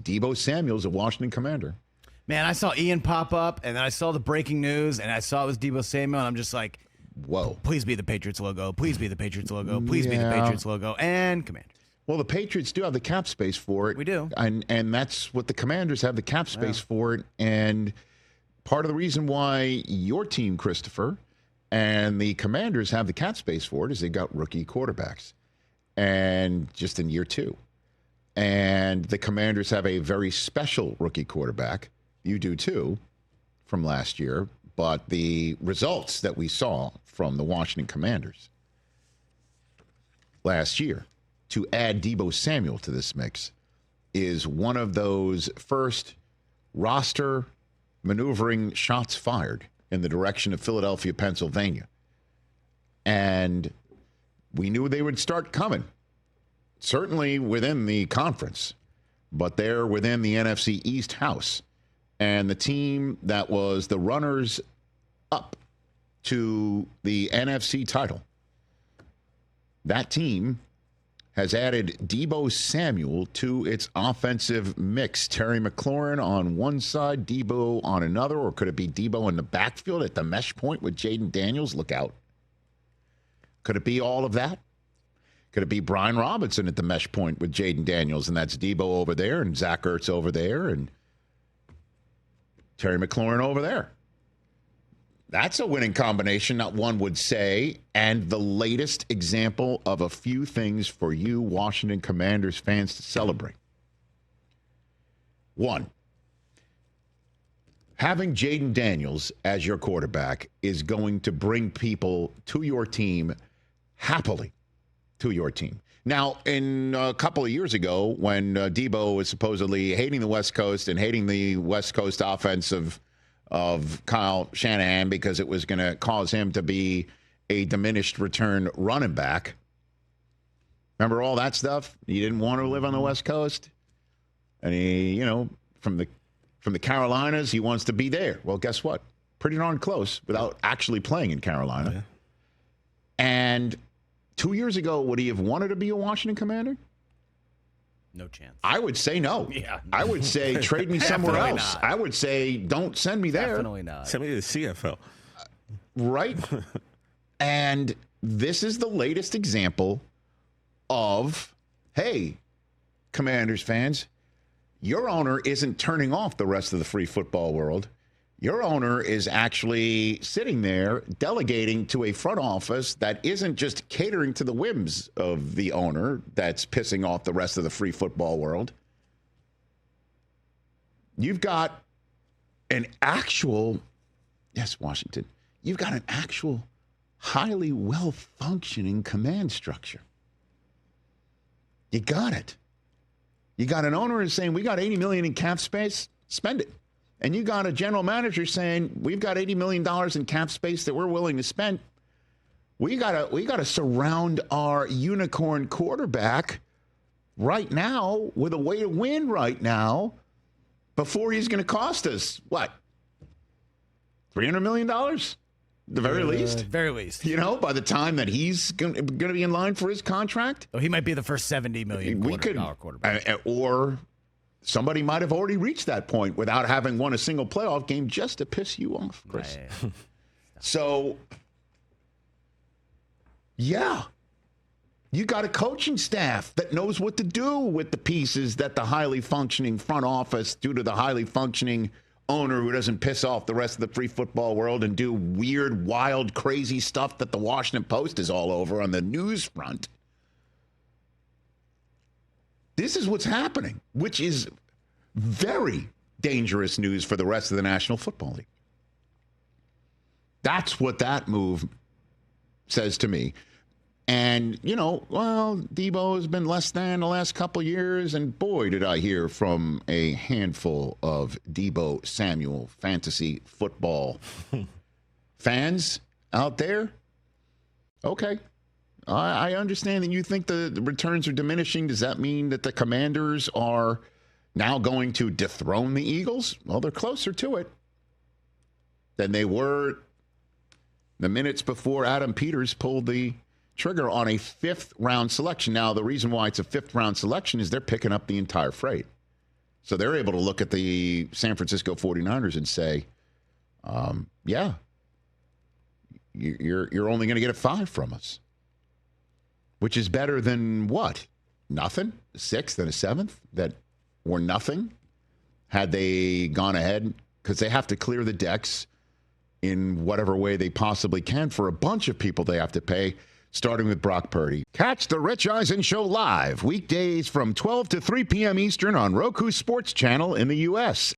Deebo Samuel's a Washington Commander. Man, I saw Ian pop up, and then I saw the breaking news, and I saw it was Deebo Samuel, and I'm just like, whoa. Please be the Patriots logo. Please be the Patriots logo. Please be the Patriots logo. And Commanders. Well, the Patriots do have the cap space for it. We do. And that's what the Commanders have the cap space for it. And part of the reason why your team, Christopher, and the Commanders have the cap space for it is they got rookie quarterbacks. And just in year 2. And the Commanders have a very special rookie quarterback. You do too, from last year. But the results that we saw from the Washington Commanders last year to add Deebo Samuel to this mix is one of those first roster maneuvering shots fired in the direction of Philadelphia, Pennsylvania. And we knew they would start coming, certainly within the conference, but they're within the NFC East house. And the team that was the runners up to the NFC title, that team has added Deebo Samuel to its offensive mix. Terry McLaurin on one side, Debo on another, or could it be Debo in the backfield at the mesh point with Jayden Daniels? Look out. Could it be all of that? Could it be Brian Robinson at the mesh point with Jayden Daniels, and that's Debo over there and Zach Ertz over there and Terry McLaurin over there? That's a winning combination, not one would say, and the latest example of a few things for you Washington Commanders fans to celebrate. 1, having Jayden Daniels as your quarterback is going to bring people to your team happily to your team. Now, in a couple of years ago, when Debo was supposedly hating the West Coast and hating the West Coast offense of Kyle Shanahan because it was going to cause him to be a diminished return running back. Remember all that stuff? He didn't want to live on the West Coast. And he, from the Carolinas, he wants to be there. Well, guess what? Pretty darn close without actually playing in Carolina. Yeah. And 2 years ago, would he have wanted to be a Washington Commander? No chance. I would say no. Yeah. I would say trade me somewhere else. Not. I would say don't send me there. Definitely not. Send me to the CFL. Right? And this is the latest example of, hey, Commanders fans, your owner isn't turning off the rest of the free football world. Your owner is actually sitting there delegating to a front office that isn't just catering to the whims of the owner that's pissing off the rest of the free football world. You've got an actual, yes, Washington, you've got an actual highly well-functioning command structure. You got it. You got an owner who's saying, we got $80 million in cap space, spend it. And you got a general manager saying, we've got $80 million in cap space that we're willing to spend. We gotta surround our unicorn quarterback right now with a way to win right now before he's going to cost us, what, $300 million? The very least? Very least. By the time that he's going to be in line for his contract? Oh, he might be the first $70 million quarterback. Or somebody might have already reached that point without having won a single playoff game just to piss you off, Chris. Yeah. So, yeah, you got a coaching staff that knows what to do with the pieces that the highly functioning front office, due to the highly functioning owner who doesn't piss off the rest of the free football world and do weird, wild, crazy stuff that the Washington Post is all over on the news front. This is what's happening, which is very dangerous news for the rest of the National Football League. That's what that move says to me. And, Debo has been less than the last couple years, and boy, did I hear from a handful of Deebo Samuel fantasy football fans out there. Okay. I understand that you think the returns are diminishing. Does that mean that the Commanders are now going to dethrone the Eagles? Well, they're closer to it than they were the minutes before Adam Peters pulled the trigger on a 5th-round selection. Now, the reason why it's a 5th-round selection is they're picking up the entire freight. So they're able to look at the San Francisco 49ers and say, yeah, you're only going to get a 5 from us, which is better than what? Nothing? A 6th and a 7th that were nothing had they gone ahead, because they have to clear the decks in whatever way they possibly can for a bunch of people they have to pay, starting with Brock Purdy. Catch the Rich Eisen Show live weekdays from 12 to 3 p.m. Eastern on Roku Sports Channel in the U.S.